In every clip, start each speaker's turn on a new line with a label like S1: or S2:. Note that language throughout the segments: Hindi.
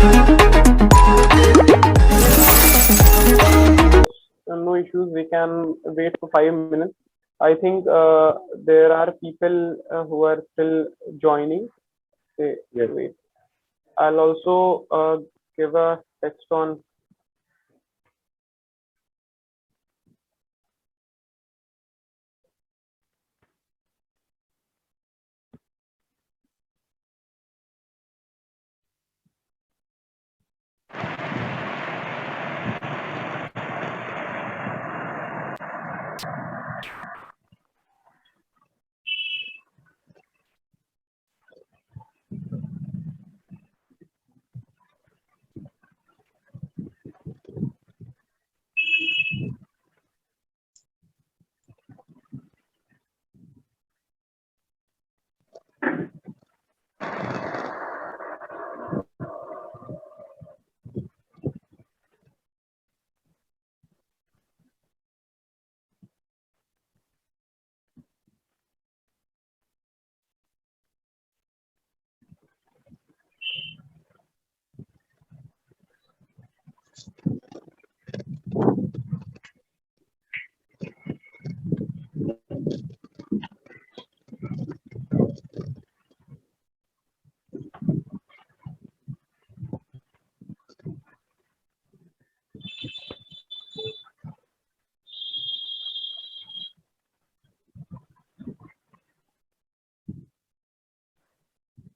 S1: No issues. We can wait for 5 minutes. I think there are people who are still joining.
S2: Yes.
S1: Wait. I'll also give a text on.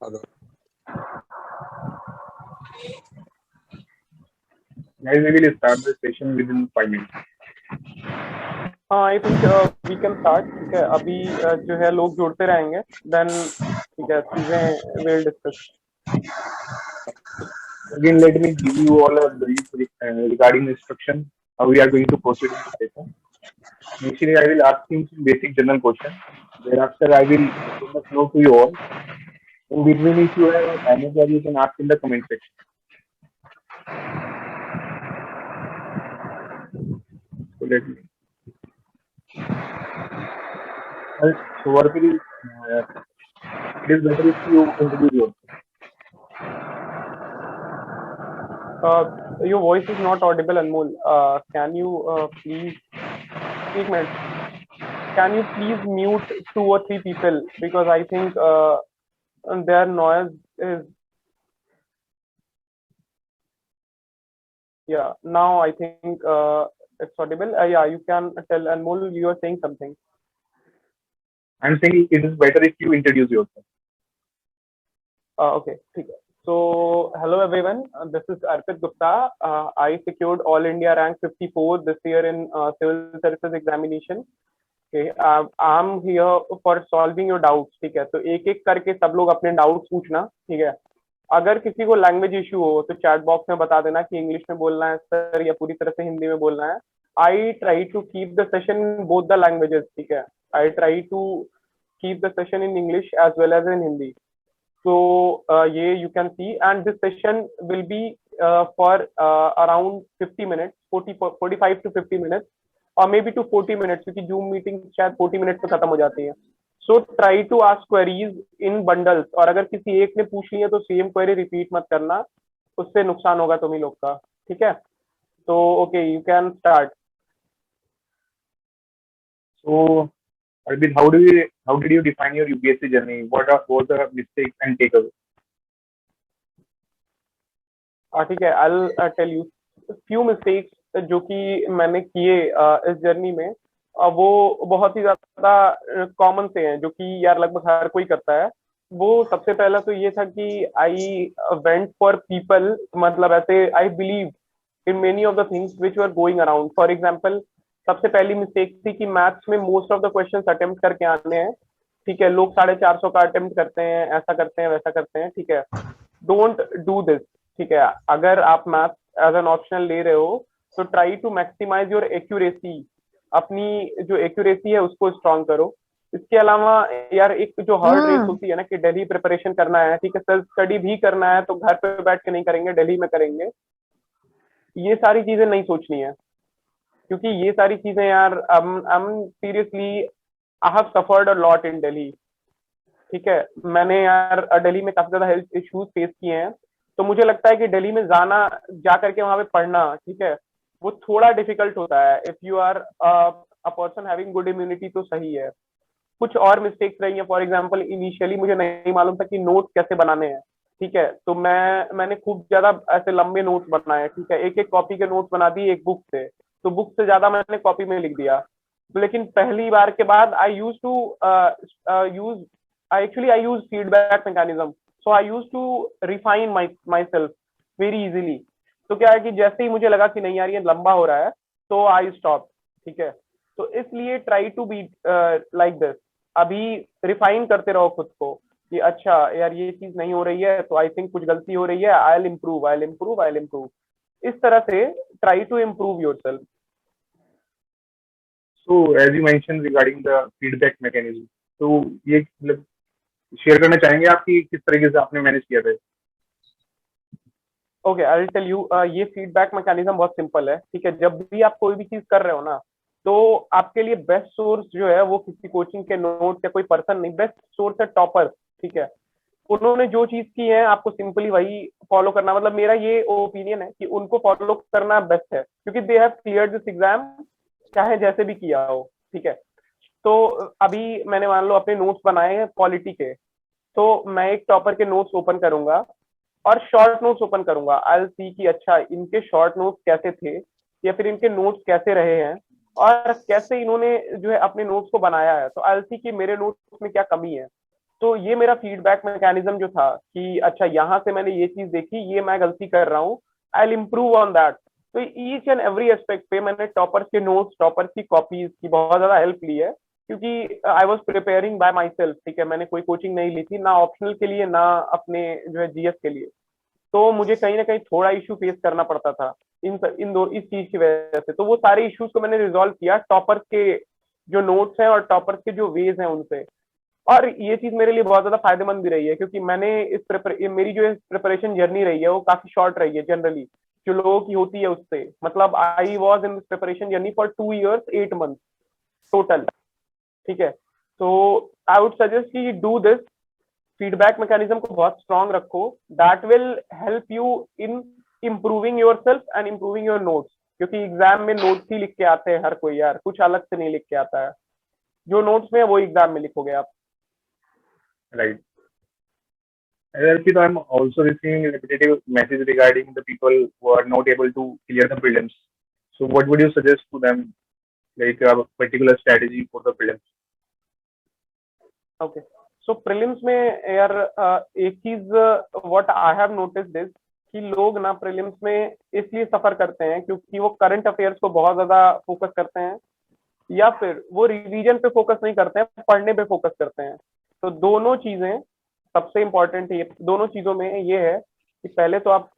S2: Hello. Guys, we will start the session within 5 minutes.
S1: हाँ, I think we can start. ठीक है, अभी जो है लोग जुड़ते रहेंगे. Then ठीक है, चीजें we'll discuss.
S2: Again, let me give you all a brief regarding the instruction, how we are going to proceed in the session. Initially, I will ask you some basic general questions. Thereafter, I will open the floor to you all. In between, if you have any query, you can ask in the comment section. So let me. So what it is better if you introduce yourself.
S1: Your voice is not audible, Anmol. Can you please? एक minute. Can you please mute 2 or 3 people, because I think their noise is. Yeah, now I think it's audible. Yeah, you can tell Anmol, you are saying something.
S2: I'm saying it is better if you introduce yourself.
S1: Okay, ठीक है. So hello everyone. This is Arpit Gupta. I secured All India rank 54 this year in civil services examination. Okay, I'm here for solving your doubts. ठीक है, तो एक एक करके सब लोग अपने डाउट्स पूछना. ठीक है, अगर किसी को लैंग्वेज इशू हो तो चैट बॉक्स में बता देना कि इंग्लिश में बोलना है सर या पूरी तरह से हिंदी में बोलना है. I try to keep the session in both the languages. ठीक है, I try to keep the session in English as well as in Hindi. So yeah, you can see, and this session will be for around 50 minutes, 45 to 50 minutes, or maybe to 40 minutes, क्योंकि Zoom meeting शायद 40 minutes में खत्म हो जाती है. So try to ask queries in bundles, और अगर किसी एक ने पूछ ली है तो सेम query repeat मत करना, उससे नुकसान होगा तुम्ही लोग का. ठीक है, तो okay, you can start.
S2: So, Arvind, how did you define your UPSC journey? What was the mistakes and takeaways?
S1: ठीक है, I'll tell you few mistakes जो कि मैंने किए इस जर्नी में. वो बहुत ही ज्यादा कॉमन से हैं जो कि यार लगभग हर कोई करता है. वो सबसे पहला तो ये था कि आई वेंट फॉर पीपल, मतलब ऐसे I believe in many of the things which were going around. For example, सबसे पहली मिस्टेक थी कि मैथ्स में most of the question attempt करके आने हैं. ठीक है, लोग 450 का अटेम्प्ट करते हैं, ऐसा करते हैं, वैसा करते हैं. ठीक है, डोंट डू दिस. ठीक है, अगर आप मैथ एज एन ऑप्शनल ले रहे हो तो try to maximise your accuracy. अपनी जो एक्यूरेसी है उसको स्ट्रॉन्ग करो. इसके अलावा यार एक जो हार्ड रेस होती है ना कि दिल्ली प्रिपरेशन करना है. ठीक है, सेल्फ स्टडी भी करना है तो घर पे बैठ के नहीं करेंगे, दिल्ली में करेंगे. ये सारी चीजें नहीं सोचनी है, क्योंकि ये सारी चीजें यार seriously I have suffered a lot in Delhi. ठीक है, मैंने यार दिल्ली में काफी ज्यादा हेल्थ इश्यूज फेस किए हैं. तो मुझे लगता है कि दिल्ली में जाना, जा करके वहां पे पढ़ना, ठीक है, वो थोड़ा डिफिकल्ट होता है। If you are a person having good immunity तो सही है। कुछ और मिस्टेक्स रही हैं, फॉर एग्जांपल इनिशियली मुझे नहीं मालूम था कि नोट्स कैसे बनाने हैं, ठीक है, तो मैंने खूब ज्यादा ऐसे लंबे नोट्स बनाए, ठीक है, एक एक कॉपी के नोट्स बना दिए एक बुक से, तो बुक से ज्यादा मैंने कॉपी में लिख दिया। लेकिन पहली बार के बाद I use feedback mechanism, so I use to refine my self very easily. तो क्या है कि जैसे ही मुझे लगा कि नहीं यार ये लंबा हो रहा है, तो आई स्टॉप, ठीक है। तो इसलिए try to be like this, अभी रिफाइन करते रहो खुद को कि अच्छा यार ये चीज नहीं हो रही है, तो आई थिंक कुछ गलती हो रही है, I will improve, I will improve, I will improve, इस तरह से try to improve yourself.
S2: So as you mentioned regarding the feedback mechanism, तो ये मतलब शेयर करना चाहेंगे आप कि किस तरीके से आपने मैनेज किया था?
S1: Okay, I will tell you, ये फीडबैक मैकेनिज्म बहुत सिंपल है, ठीक है। जब भी आप कोई भी चीज कर रहे हो ना, तो आपके लिए बेस्ट सोर्स जो है वो किसी कोचिंग के नोट या कोई पर्सन नहीं, बेस्ट सोर्स है टॉपर, ठीक है। उन्होंने जो चीज की है आपको सिंपली वही फॉलो करना, मतलब मेरा ये ओपिनियन है कि उनको फॉलो करना बेस्ट है, क्योंकि they have clear this exam, चाहे जैसे भी किया हो, ठीक है। तो अभी मैंने मान लो अपने नोट्स बनाए हैं पॉलिटी के, तो मैं एक टॉपर के नोट्स ओपन करूंगा और शॉर्ट नोट्स ओपन करूंगा, आई विल सी कि अच्छा इनके शॉर्ट नोट्स कैसे थे, या फिर इनके नोट्स कैसे रहे हैं, और कैसे इन्होंने जो है अपने नोट्स को बनाया है, तो आई विल सी कि मेरे नोट्स में क्या कमी है। तो ये मेरा फीडबैक मैकेनिज्म जो था कि अच्छा यहाँ से मैंने ये चीज देखी, ये मैं गलती कर रहा हूँ, आई विल इम्प्रूव ऑन दैट। तो ईच एंड एवरी एस्पेक्ट पे मैंने टॉपर्स के नोट्स, टॉपर्स की कॉपीज की बहुत ज्यादा हेल्प ली है, क्योंकि I was preparing bye my self, ठीक है, मैंने कोई कोचिंग नहीं ली थी, ना ऑप्शनल के लिए ना अपने जो है जीएस के लिए। तो मुझे कहीं ना कहीं थोड़ा इशू फेस करना पड़ता था इन दो इस चीज की वजह से। तो वो सारे इश्यूज को मैंने रिजॉल्व किया टॉपर्स के जो नोट्स हैं और टॉपर्स के जो वेज हैं उनसे। और ये चीज मेरे लिए बहुत ज्यादा फायदेमंद भी रही है, क्योंकि मैंने मेरी जो प्रिपरेशन जर्नी रही है वो काफी शॉर्ट रही है जनरली, जो लोगों की होती है उससे। मतलब I was in preparation journey for 2 years 8 months total, ठीक है। तो आई वुड सजेस्ट कि डू दिस, फीडबैक मैकेनिज्म को बहुत स्ट्रांग रखो, that will help you in improving your self and improving your notes, क्योंकि एग्जाम में नोट्स ही लिख के आते हैं हर कोई यार, कुछ अलग से नहीं लिख के आता है, जो नोट्स में है वो एग्जाम में लिखोगे आप।
S2: Right. Arpit, I'm also receiving repetitive messages regarding the people who are not able to clear the prelims. So what would you suggest to them, like a particular strategy for the prelims?
S1: Okay, so prelims में यार एक चीज what I have noticed is कि लोग ना प्रीलिम्स में इसलिए सफर करते हैं क्योंकि वो करंट अफेयर्स को बहुत ज्यादा फोकस करते हैं, या फिर वो रिवीजन पे फोकस नहीं करते हैं, पढ़ने पे फोकस करते हैं। तो दोनों चीजें सबसे इंपॉर्टेंट है, दोनों चीजों में ये है कि पहले तो आप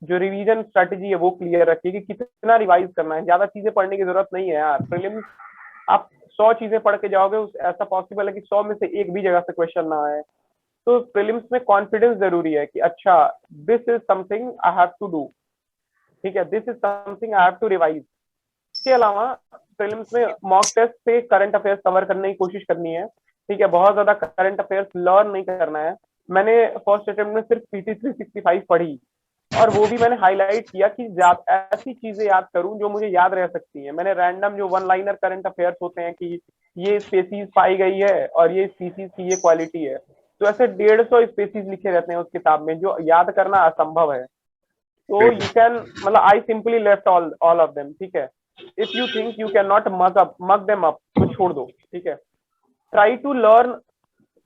S1: जो रिवीजन स्ट्रेटेजी है वो क्लियर रखिए कि कितना रिवाइज करना है। ज्यादा चीजें पढ़ने की जरूरत नहीं है यार, प्रीलिम्स आप 100 चीजें पढ़ के जाओगे, ऐसा पॉसिबल है कि 100 में से एक भी जगह से क्वेश्चन ना आए। तो प्रीलिम्स में कॉन्फिडेंस जरूरी है कि अच्छा this is something I have to do, ठीक है, this is something I have to revise. इसके अलावा प्रीलिम्स में मॉक टेस्ट से करंट अफेयर्स कवर करने की कोशिश करनी है, ठीक है, बहुत ज्यादा करंट अफेयर्स लर्न नहीं करना है। मैंने फर्स्ट अटेम्प्ट में सिर्फ पीटी 365 पढ़ी, और वो भी मैंने हाईलाइट किया कि ऐसी चीजें याद करूं जो मुझे याद रह सकती हैं। मैंने रैंडम जो वन लाइनर करंट अफेयर्स होते हैं कि ये स्पेसीज पाई गई है और ये स्पीसीज की ये क्वालिटी है, तो ऐसे 150 स्पेसीज लिखे रहते हैं उस किताब में जो याद करना असंभव है। तो यू कैन, मतलब I simply left all of them, ठीक है। If you think you can not mug them up, तो छोड़ दो, ठीक है। ट्राई टू लर्न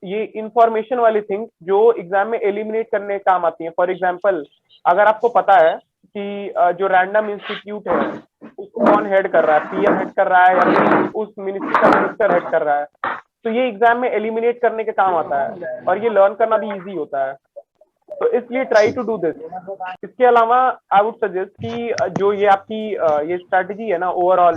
S1: ये इंफॉर्मेशन वाली थिंग जो एग्जाम में एलिमिनेट करने काम आती है। फॉर एग्जाम्पल, अगर आपको पता है कि जो रैंडम इंस्टीट्यूट है उसको कौन हेड कर रहा है, पीएम हेड कर रहा है या फिर उस मिनिस्ट्री का मिनिस्टर हेड कर रहा है, तो ये एग्जाम में एलिमिनेट करने के काम आता है, और ये लर्न करना भी इजी होता है। तो इसलिए ट्राई टू डू दिस। इसके अलावा आई वुड सजेस्ट कि जो ये आपकी ये स्ट्रैटेजी है ना ओवरऑल,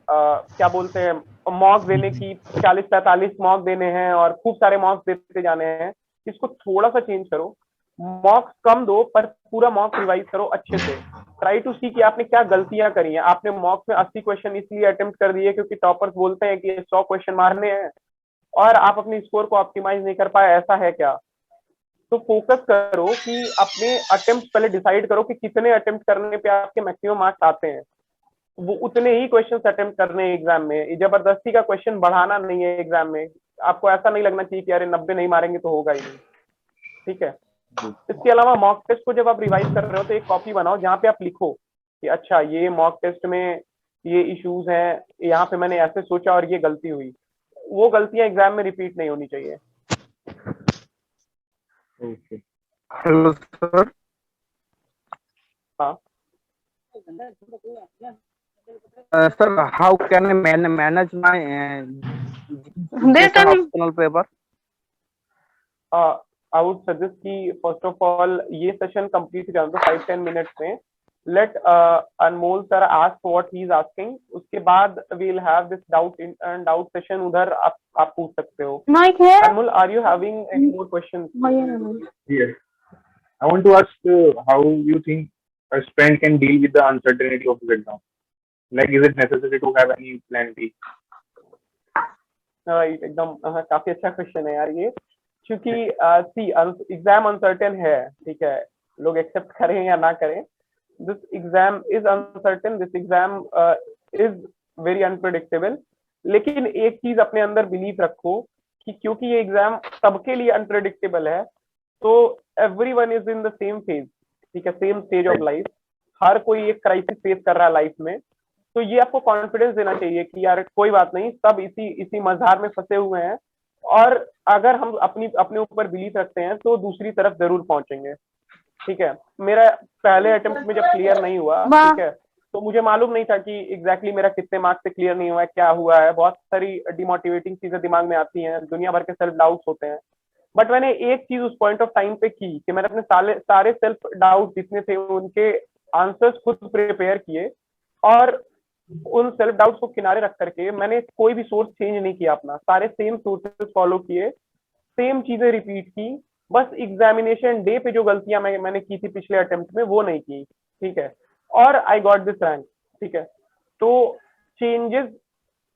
S1: क्या बोलते हैं, मॉक देने की, 40-45 मॉक देने हैं और खूब सारे मॉक्स देते जाने हैं, इसको थोड़ा सा चेंज करो। मॉक्स कम दो पर पूरा मॉक रिवाइज करो अच्छे से। ट्राई टू सी कि आपने क्या गलतियां करी हैं। आपने मॉक्स में 80 क्वेश्चन इसलिए अटेम्प्ट कर दिए क्योंकि टॉपर्स बोलते हैं कि 100 क्वेश्चन मारने हैं, और आप अपनी स्कोर को ऑप्टिमाइज नहीं कर पाए, ऐसा है क्या? तो फोकस करो कि अपने अटेम्प्ट पहले डिसाइड करो कि कितने अटेम्प्ट करने पे आपके मैक्सिमम मार्क्स आते हैं, वो उतने ही क्वेश्चंस अटेम्प्ट करने हैं एग्जाम में। जबरदस्ती का क्वेश्चन बढ़ाना नहीं है एग्जाम में। आपको ऐसा नहीं लगना चाहिए कि अरे 90 नहीं मारेंगे तो होगा ही नहीं, ठीक है। इसके अलावा मॉक टेस्ट को जब आप रिवाइज कर रहे हो तो एक कॉपी बनाओ जहाँ पे आप लिखो कि अच्छा ये मॉक टेस्ट में ये इश्यूज हैं, यहाँ पे मैंने ऐसे सोचा और ये गलती हुई। वो गलतियां एग्जाम में रिपीट नहीं होनी चाहिए।
S2: Okay.
S3: Hello, sir.
S1: हाँ
S3: Sir, how can I manage my
S4: This
S3: GK
S4: time
S3: optional paper?
S1: I would suggest कि फर्स्ट ऑफ ऑल ये सेशन कंप्लीट कर दो 5-10 मिनट्स में। Let Anmol sir ask what he is asking, उसके बाद we will have this doubt session, उधर आप पूछ सकते हो।
S4: mic here.
S1: Anmol, are you having any more questions?
S2: Yes. I want to ask how you think a student can deal with the uncertainty of the exam. Like, is it necessary to have any plan B?
S1: Right, एकदम काफी अच्छा क्वेश्चन है यार ये, क्योंकि सी एग्जाम अनसर्टेन है, ठीक है, लोग एक्सेप्ट करें या ना करें। This exam is uncertain, this exam is very unpredictable. लेकिन एक चीज अपने अंदर बिलीव रखो कि क्योंकि ये एग्जाम सबके लिए अनप्रेडिक्टेबल है, तो everyone is in the same phase, ठीक है, सेम स्टेज ऑफ लाइफ। हर कोई एक क्राइसिस फेस कर रहा है लाइफ में। तो ये आपको कॉन्फिडेंस देना चाहिए कि यार कोई बात नहीं, सब इसी मझधार में फंसे हुए हैं, और अगर हम अपने ऊपर बिलीव रखते हैं तो दूसरी तरफ जरूर पहुंचेंगे, ठीक है। मेरा पहले अटेम्प्ट में जब क्लियर नहीं हुआ, ठीक है, तो मुझे मालूम नहीं था कि एग्जैक्टली मेरा कितने मार्क्स से क्लियर नहीं हुआ है, क्या हुआ है। बहुत सारी डिमोटिवेटिंग चीजें दिमाग में आती हैं, दुनिया भर के सेल्फ डाउट्स होते हैं। बट मैंने एक चीज उस पॉइंट ऑफ टाइम पे की कि मैंने अपने सारे सेल्फ डाउट जितने थे उनके आंसर्स खुद प्रिपेयर किए, और उन सेल्फ डाउट्स को किनारे रख करके मैंने कोई भी सोर्स चेंज नहीं किया अपना, सारे सेम सोर्सेस फॉलो किए, सेम चीजें रिपीट की। बस एग्जामिनेशन डे पे जो गलतियां मैंने की थी पिछले अटेम्प्ट में वो नहीं की, ठीक है, और आई गॉट दिस रैंक, ठीक है। तो चेंजेस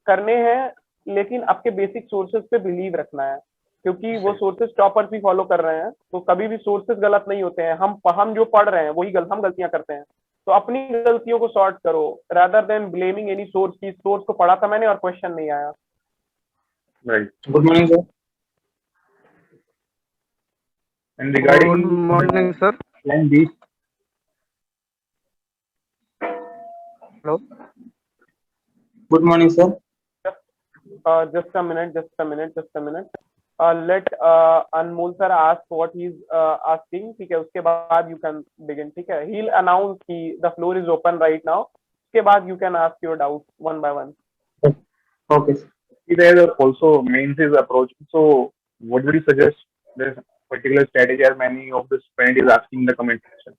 S1: करने हैं, लेकिन आपके बेसिक सोर्सेज पे बिलीव रखना है, क्योंकि वो सोर्सेज टॉपर्स भी फॉलो कर रहे हैं, तो कभी भी सोर्सेज गलत नहीं होते हैं। हम जो पढ़ रहे हैं वही हम गलतियां करते हैं। तो अपनी गलतियों को सॉर्ट करो rather than blaming any source की सोर्स को पढ़ा था मैंने और क्वेश्चन नहीं आया।
S2: Right. Good morning, sir. And regarding
S3: Good morning, sir.
S2: plan B,
S3: Hello.
S2: good morning, sir.
S1: Just a minute. Let Anmol sir ask what he's asking, ठीक है, उसके बाद you can begin, ठीक है। He'll announce कि the floor is open right now, उसके बाद you can ask your doubts one by one.
S2: Okay. There are also mains is approaching. So, what would you suggest? This particular strategy, as many of the student is asking in the comment section.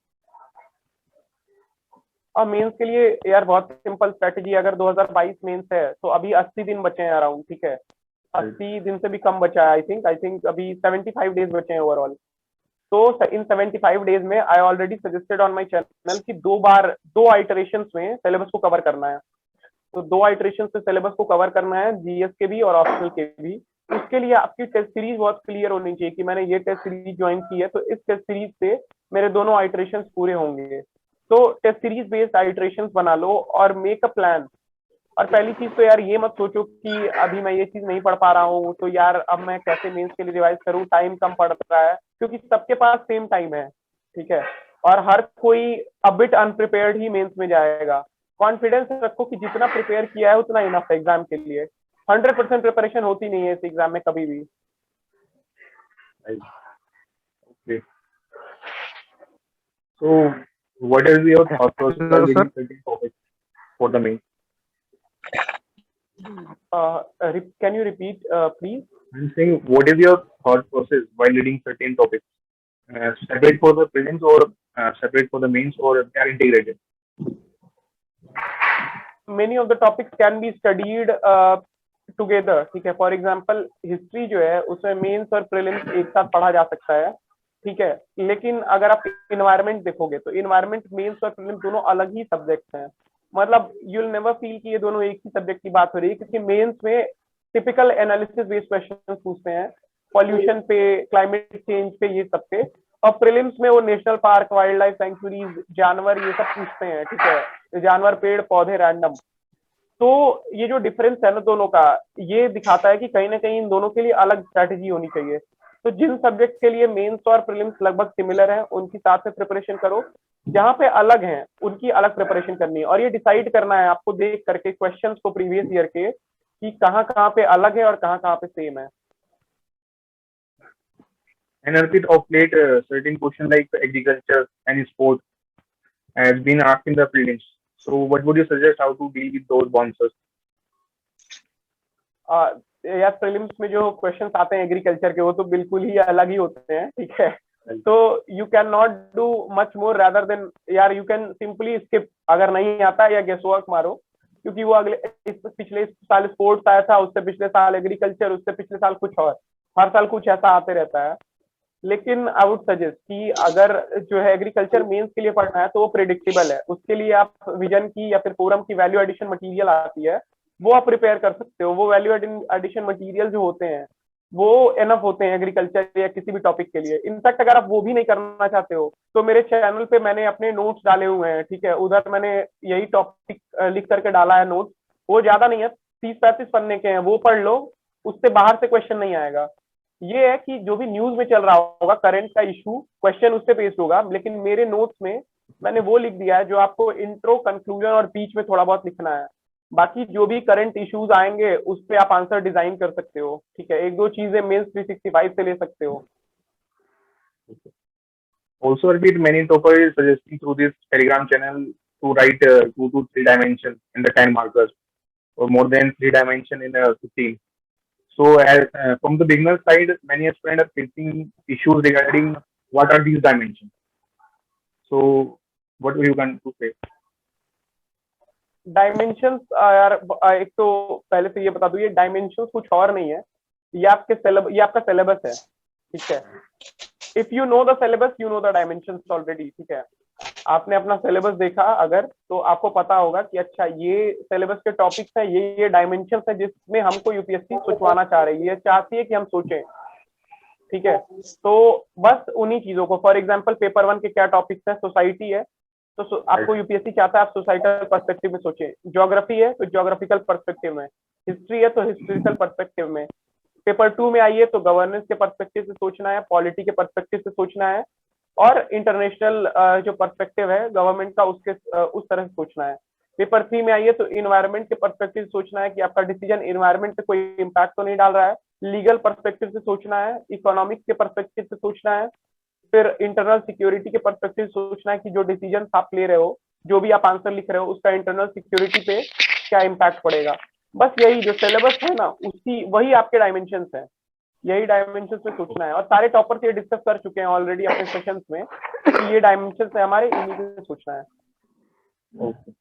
S1: और मेंस के लिए यार बहुत सिंपल स्ट्रेटेजी, अगर 2022 मेंस है तो अभी 80 दिन बचे हैं अराउंड, ठीक है, 80 दिन से भी कम बचा है। आई थिंक अभी 75 डेज बचे हैं ओवरऑल। तो इन 75 डेज में I already suggested on my channel कि दो आइटरेशंस में सिलेबस को कवर करना है। तो 2 आइटरेशन से सिलेबस को कवर करना है, जीएस के भी और ऑप्शनल के भी। उसके लिए आपकी टेस्ट सीरीज बहुत क्लियर होनी चाहिए कि मैंने ये टेस्ट सीरीज ज्वाइन की है, तो इस टेस्ट सीरीज से मेरे दोनों आइटरेशन पूरे होंगे। तो टेस्ट सीरीज बेस्ड आइटरेशन बना लो और मेक अ प्लान। और पहली चीज तो यार ये मत सोचो कि अभी मैं ये चीज नहीं पढ़ पा रहा हूँ तो यार अब मैं कैसे मेंस के लिए रिवाइज करूँ, टाइम कम पड़ रहा है, क्योंकि सबके पास सेम टाइम है, ठीक है, और हर कोई अ बिट अनप्रिपेयर्ड ही मेंस में जाएगा। कॉन्फिडेंस रखो कि जितना प्रिपेयर किया है उतना इनफ है एग्जाम के लिए। 100% प्रिपरेशन होती नहीं है इस एग्जाम में कभी भी।
S2: Okay. So, what is your thought process
S3: Hello,
S2: on
S3: sir.
S2: reading certain topics for the main?
S1: Can you repeat, please?
S2: I'm saying, what is your thought process while reading certain topics? Separate for the prelims or separate for the mains, or they are integrated?
S1: Many of the topics can be studied together, ठीक है। फॉर एग्जाम्पल हिस्ट्री जो है उसमें मेंस और प्रीलिम्स एक साथ पढ़ा जा सकता है, ठीक है। लेकिन अगर आप इन्वायरमेंट देखोगे तो इन्वायरमेंट, मेंस और प्रीलिम्स दोनों अलग ही सब्जेक्ट्स हैं। मतलब यू विल नेवर फील कि ये दोनों एक ही सब्जेक्ट की बात हो रही है, क्योंकि मेंस में टिपिकल एनालिसिस बेस्ड क्वेश्चंस पूछते हैं, पॉल्यूशन पे, क्लाइमेट चेंज पे, ये सब पे। और प्रीलिम्स में वो national park, wild life sanctuaries, जानवर, ये सब पूछते हैं, ठीक है, जानवर, पेड़ पौधे, रैंडम। तो ये जो डिफरेंस है ना दोनों का, ये दिखाता है कि कहीं ना कहीं इन दोनों के लिए अलग स्ट्रैटेजी होनी चाहिए। तो जिन सब्जेक्ट के लिए मेंस और प्रीलिम्स लगभग सिमिलर है, उनकी साथ में प्रिपरेशन करो। जहां पे अलग है उनकी अलग प्रिपरेशन करनी है। और ये डिसाइड करना है आपको देख करके क्वेश्चंस को प्रीवियस ईयर के, कि कहाँ कहाँ पे अलग है और कहाँ कहाँ पे सेम है।
S2: And Arpit, of late, certain questions like agriculture and sport has been asked in the prelims. So, what would you suggest how to deal with those bounces?
S1: यार प्रीलिम्स में जो क्वेश्चंस आते हैं एग्रीकल्चर के, वो तो बिल्कुल ही अलग ही होते हैं, ठीक है। तो you can not do much more rather than, यार यू कैन सिंपली स्किप, अगर नहीं आता या गेस वर्क मारो, क्योंकि वो अगले पिछले साल स्पोर्ट्स आया था, उससे पिछले साल एग्रीकल्चर, उससे पिछले साल कुछ और, हर साल कुछ ऐसा आते रहता है। लेकिन आई वुड सजेस्ट कि अगर जो है एग्रीकल्चर मेंस के लिए पढ़ना है तो वो प्रिडिक्टेबल है, उसके लिए आप विजन की या फिर फोरम की वैल्यू एडिशन मटेरियल आती है, वो आप प्रिपेयर कर सकते हो। वो वैल्यू एडिशन मटेरियल जो होते हैं वो एनफ होते हैं एग्रीकल्चर या किसी भी टॉपिक के लिए। इनफैक्ट अगर आप वो भी नहीं करना चाहते हो तो मेरे चैनल पे मैंने अपने नोट्स डाले हुए हैं, ठीक है, उधर मैंने यही टॉपिक लिख करके डाला है नोट्स। वो ज्यादा नहीं है, 30-35 पन्ने के हैं, वो पढ़ लो, उससे बाहर से क्वेश्चन नहीं आएगा। ये है कि जो भी न्यूज में चल रहा होगा करंट का इशू, क्वेश्चन उससे बेस्ड होगा, लेकिन मेरे नोट्स में मैंने वो लिख दिया है जो आपको इंट्रो, कंक्लूजन और बीच में थोड़ा बहुत लिखना है। बाकी जो भी करंट इश्यूज आएंगे उस पे आप आंसर डिजाइन कर सकते हो, ठीक है, एक दो चीजें मेंस 365 से ले सकते हो।
S2: Also, Arpit, many toppers is suggesting through this Telegram channel to write 2 to 3 dimension in the 10 markers, or more than 3 dimension in 15. So, from the beginner side, many aspirants are facing issues regarding what are these dimensions. So, what you can to say?
S1: Dimensions यार, एक तो पहले से ये बता दूं, ये डायमेंशंस कुछ और नहीं है, ये आपका सिलेबस है, ठीक है। If you know the syllabus you know the dimensions already, ठीक है। आपने अपना सिलेबस देखा अगर, तो आपको पता होगा कि अच्छा ये सिलेबस के टॉपिक्स है, ये डायमेंशंस है जिसमें हमको यूपीएससी सोचवाना चाह रही है, चाहती है कि हम सोचें, ठीक है। तो बस उन्हीं चीजों को, फॉर एग्जाम्पल पेपर 1 के क्या टॉपिक्स है, सोसाइटी है तो आपको यूपीएससी चाहता है आप सोसाइटल पर्सपेक्टिव में सोचें, ज्योग्राफी है तो ज्योग्राफिकल पर्सपेक्टिव में, हिस्ट्री है तो हिस्ट्रिकल पर्सपेक्टिव में, पेपर 2 में आइए तो गवर्नेंस के पर्सपेक्टिव से सोचना है, पॉलिटी के पर्सपेक्टिव से सोचना है, और इंटरनेशनल जो पर्सपेक्टिव है गवर्नमेंट का उसके उस तरह से सोचना है। पेपर 3 में आइए तो इन्वायरमेंट के पर्सपेक्टिव से सोचना है कि आपका डिसीजन इन्वायरमेंट पे कोई इम्पैक्ट तो नहीं डाल रहा है, लीगल पर्सपेक्टिव से सोचना है, इकोनॉमिक्स के पर्सपेक्टिव से सोचना है, फिर इंटरनल सिक्योरिटी के पर्सपेक्टिव सोचना है कि जो डिसीजन आप ले रहे हो, जो भी आप आंसर लिख रहे हो, उसका इंटरनल सिक्योरिटी पे क्या इम्पैक्ट पड़ेगा। बस यही जो सिलेबस है ना, उसी वही आपके डायमेंशंस है, यही डायमेंशंस में सोचना है। और सारे टॉपर्स ये डिस्कस कर चुके हैं ऑलरेडी अपने सेशंस में कि ये डायमेंशंस है हमारे, इन्हीं पे सोचना है।
S2: Okay.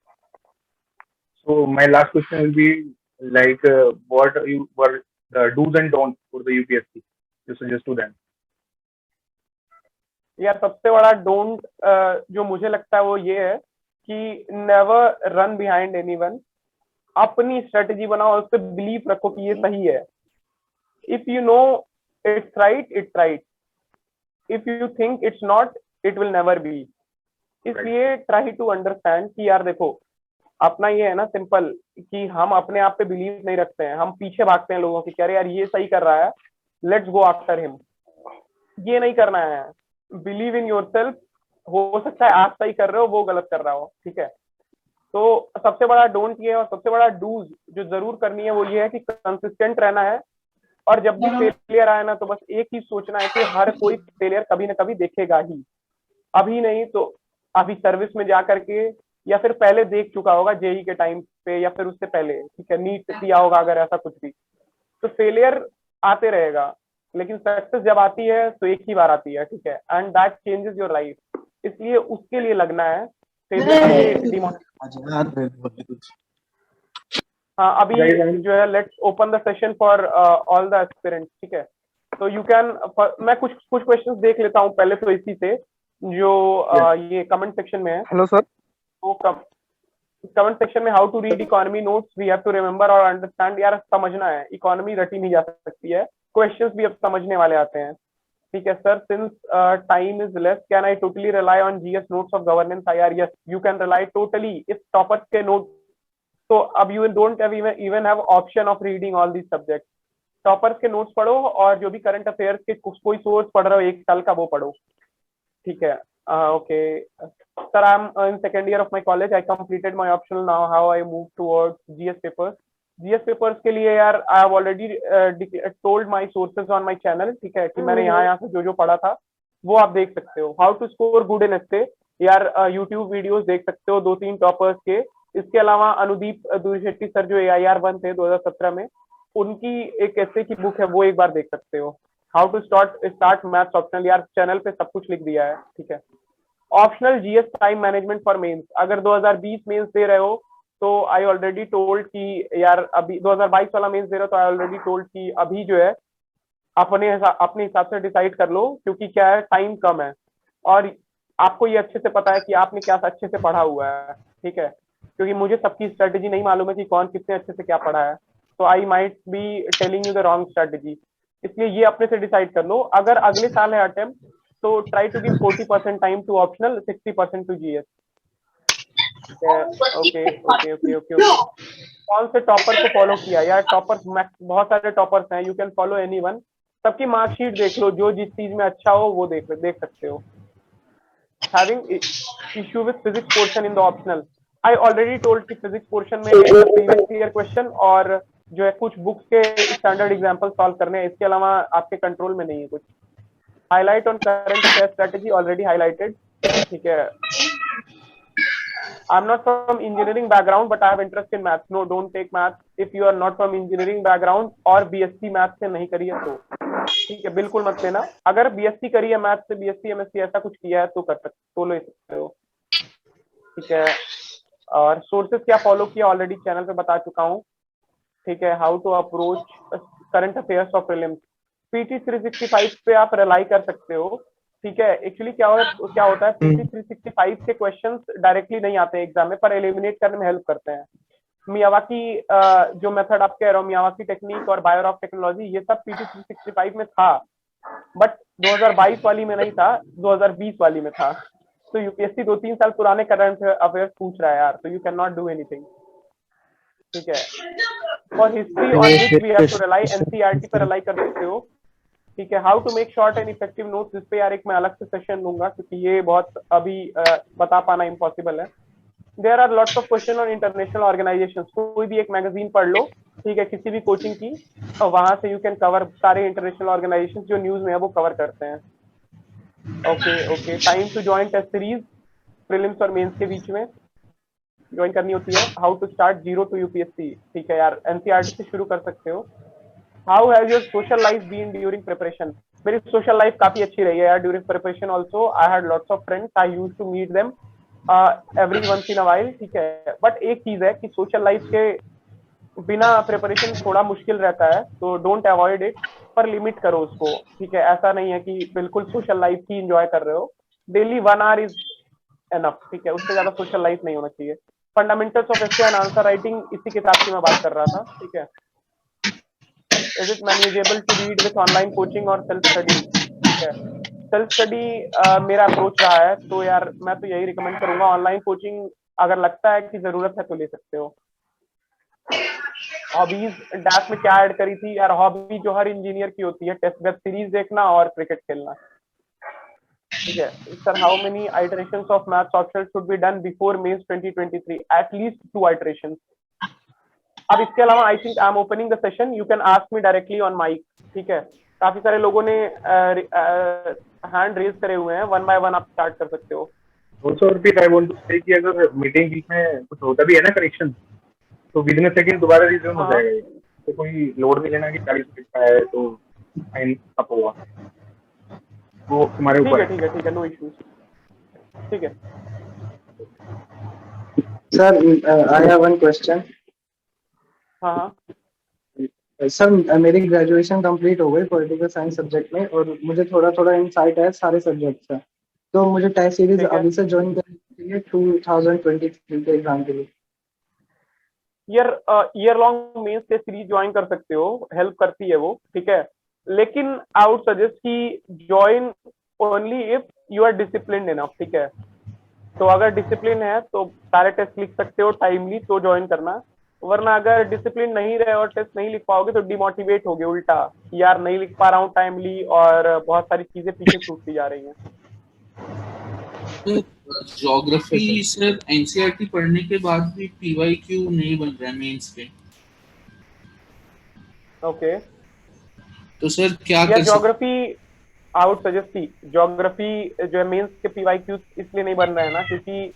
S2: So, my last question will be like, what you were the do's and don'ts for the UPSC? You suggest to them.
S1: यार सबसे बड़ा डोंट जो मुझे लगता है वो ये है कि नेवर रन बिहाइंड एनीवन। अपनी स्ट्रेटेजी बनाओ, उस पर बिलीव रखो कि ये सही है। If you know it's right, it's right, if you think it's not, it will never be. इसलिए ट्राई टू अंडरस्टैंड कि यार देखो, अपना ये है ना सिंपल, कि हम अपने आप पे बिलीव नहीं रखते हैं, हम पीछे भागते हैं लोगों के, कह रहे यार ये सही कर रहा है, लेट्स गो आफ्टर हिम। ये नहीं करना है, बिलीव इन योरसेल्फ। हो सकता है आप सही कर रहे हो, वो गलत कर रहा हो, ठीक है। तो सबसे बड़ा डोंट ये है, और सबसे बड़ा डूज जो जरूर करनी है वो ये है कि कंसिस्टेंट रहना है। और जब भी फेलियर आए ना, तो बस एक ही सोचना है कि हर कोई फेलियर कभी ना कभी देखेगा ही, अभी नहीं तो अभी सर्विस में जा करके, या फिर पहले देख चुका होगा जेई के टाइम पे, या फिर उससे पहले, ठीक है, नीट दिया होगा अगर ऐसा कुछ भी। तो फेलियर आते रहेगा, लेकिन सक्सेस जब आती है तो एक ही बार आती है, ठीक है, and that changes your life. इसलिए उसके लिए लगना है, हाँ। अभी जो है let's open the session for all the aspirants, ठीक है। तो यू कैन, मैं कुछ क्वेश्चंस देख लेता हूँ पहले तो इसी से, जो ये कमेंट सेक्शन में है।
S3: Hello sir.
S1: तो कमेंट सेक्शन में how to read economy notes we have to remember और अंडरस्टैंड। यार समझना है, इकोनॉमी रटी नहीं जा सकती है, क्वेश्चंस भी अब समझने वाले आते हैं। ठीक है sir, since time is less can I totally rely on GS notes of governance IR? Yes, you can rely totally if toppers के नोट। तो अब you don't have even have option of reading all these subject. Toppers के नोट्स पढ़ो और जो भी करंट अफेयर्स के कोई सोर्स पढ़ रहे हो एक साल का वो पढ़ो। ठीक है, okay sir, I am in second year of my college, I completed my optional, now how I move towards GS papers? GS papers के लिए यार I have already told my sources on my channel. ठीक है, कि मैंने यहाँ से जो पढ़ा था वो आप देख सकते हो। How to score good in essay, यार यूट्यूब वीडियोस देख सकते हो 2-3 टॉपर्स के। इसके अलावा अनुदीप दुरिशेट्टी सर जो AIR-1 थे 2017 में, उनकी एक एस्से की बुक है, वो एक बार देख सकते हो। How to start maths optional, यार चैनल पे सब कुछ लिख दिया है। ठीक है, optional GS time management for mains, अगर 2020 मेंस दे रहे हो तो आई ऑलरेडी टोल्ड कि यार अभी 2022 वाला मेंस दे रहे हो तो आई ऑलरेडी टोल्ड कि अभी जो है अपने हिसाब से डिसाइड कर लो, क्योंकि क्या है टाइम कम है और आपको ये अच्छे से पता है कि आपने क्या अच्छे से पढ़ा हुआ है। ठीक है, क्योंकि मुझे सबकी स्ट्रेटेजी नहीं मालूम है कि कौन कितने अच्छे से क्या पढ़ा है, तो I might be telling you the wrong strategy. इसलिए ये अपने से डिसाइड कर लो। अगर अगले साल है अटेम्प्ट तो try to give 40% time to optional, 60% to GS. Okay okay okay okay. कौन से टॉपर को फॉलो किया? यार टॉपर्स बहुत सारे टॉपर्स हैं, यू कैन फॉलो एनीवन। सबकी मार्कशीट देख लो, जो जिस चीज में अच्छा हो वो देख सकते हो। Having issue with physics portion in the optional, I already told कि फिजिक्स पोर्शन में प्रीवियस ईयर क्वेश्चन और जो है कुछ बुक्स के स्टैंडर्ड एग्जांपल सॉल्व करने हैं, इसके अलावा आपके कंट्रोल में नहीं है कुछ। Highlight on current affair strategy, already highlighted. ठीक है, I'm not from engineering background, but I have interest in maths. No, don't take maths if you are not from engineering background और BSc maths से नहीं करी है तो। ठीक है, बिल्कुल मत लेना। अगर BSc करी है मैथ्स से, BSc MSc ऐसा कुछ किया है तो कर सकते, तो ले सकते हो। ठीक है, और सोर्सेज क्या फॉलो किया ऑलरेडी चैनल पे बता चुका हूँ। ठीक है, how to approach current affairs of prelims, PT 365 पे आप रिलाई कर सकते हो। ठीक है, एक्चुअली क्या होता है PT 365 के क्वेश्चंस डायरेक्टली नहीं आते हैं एग्जाम में, पर एलिमिनेट करने में हेल्प करते हैं। मियावाकी जो मेथड आप कह रहे हो, मियावाकी टेक्निक और बायर ऑफ टेक्नोलॉजी, ये सब PT 365 में था, बट 2022 वाली में नहीं था, 2020 वाली में था। तो यूपीएससी 2-3 साल पुराने करंट अफेयर्स पूछ रहा है यार, तो you can not do anything. ठीक है, for history on which we have to rely, NCERT पर रिलाई कर सकते हो। ठीक है, how to make short and effective notes, इस पे यार एक मैं अलग से सेशन लूंगा, क्योंकि ये बहुत अभी बता पाना इम्पॉसिबल है। There are lots of question on international organisations, कोई भी एक मैगजीन पढ़ लो, ठीक है, किसी भी कोचिंग की, और वहां से यू कैन कवर सारे इंटरनेशनल ऑर्गेनाइजेशन जो न्यूज में है वो कवर करते हैं। Okay okay, time to join test series, prelims और मेंस के बीच में ज्वाइन करनी होती है। How to start zero to UPSC, ठीक है यार, एनसीईआरटी से शुरू कर सकते हो। How has your social life been during preparation, मेरी सोशल लाइफ काफी अच्छी रही है यार during preparation also. I had lots of friends, I used to meet them every once in a while. ठीक है, बट एक चीज है कि सोशल लाइफ के बिना प्रिपरेशन थोड़ा मुश्किल रहता है, तो डोंट अवॉइड इट, पर लिमिट करो उसको। ठीक है, ऐसा नहीं है कि बिल्कुल सोशल लाइफ ही इंजॉय कर रहे हो, डेली 1 आवर इज एनफ। ठीक है, उससे ज्यादा सोशल लाइफ नहीं होना चाहिए। Fundamentals of essay and answer writing, इसी किताब की मैं बात कर रहा था। ठीक है, is it manageable to read with online coaching और सेल्फ स्टडी? ठीक है, सेल्फ स्टडी मेरा अप्रोच रहा है, तो यार मैं तो यही रिकमेंड करूंगा। ऑनलाइन कोचिंग अगर लगता है कि जरूरत है तो ले सकते हो। हॉबीज डैश में क्या ऐड करी थी यार? हॉबी जो हर इंजीनियर की होती है, टेस्ट वेब सीरीज देखना और क्रिकेट खेलना। ठीक है sir, how many iterations of maths optional should be done before mains 2023? At least 2 iterations. अब इसके अलावा I think I am opening the session, you can ask me directly on mic. ठीक है, काफी सारे लोगों ने हैंड रेज करे हुए हैं, 1 बाय 1 आप स्टार्ट कर सकते हो।
S2: Also repeat, I want to say कि अगर मीटिंग बीच में कुछ होता भी है ना कनेक्शन, तो विदिन अ सेकंड दोबारा रिज्यूम हो जाएगा ये, तो कोई लोड नहीं लेना कि 40 मिनट का है तो टाइम अप होगा, वो तुम्हारे ऊपर है।
S1: ठीक है, नो इश्यूज। ठीक है
S5: sir, I have one question.
S1: हाँ हाँ
S5: सर, मेरी ग्रेजुएशन कंप्लीट हो गई पॉलिटिकल साइंस सब्जेक्ट में, और मुझे थोड़ा थोड़ा इनसाइट है सारे सब्जेक्ट का, तो मुझे टेस्ट सीरीज
S1: ठीक है।
S5: अभी से ज्वाइन करनी चाहिए 2023 के एग्जाम के लिए।
S1: Year long mains test series join कर सकते हो, हेल्प करती है वो। ठीक है, लेकिन आई वुड सजेस्ट कि join only if you are discipline enough, ठीक है। तो अगर डिसिप्लिन है तो सारे टेस्ट लिख सकते हो टाइमली तो ज्वाइन करना, वरना अगर डिसिप्लिन नहीं रहे और टेस्ट नहीं लिख पाओगे तो डिमोटिवेट होगे उल्टा, यार नहीं लिख पा रहा हूँ टाइमली और बहुत सारी चीजें पीछे छूटती जा रही हैं।
S6: तो ज्योग्राफी सिर्फ एनसीईआरटी पढ़ने के बाद भी पीवाईक्यू नहीं बन रहा है मेंस पे,
S1: ओके
S6: तो सर क्या
S1: या
S6: कर सकते?
S1: ज्योग्राफी आई वुड सजेस्ट कि ज्योग्राफी जो है मेंस के पीवाईक्यूज इसलिए नहीं बन रहे हैं ना क्योंकि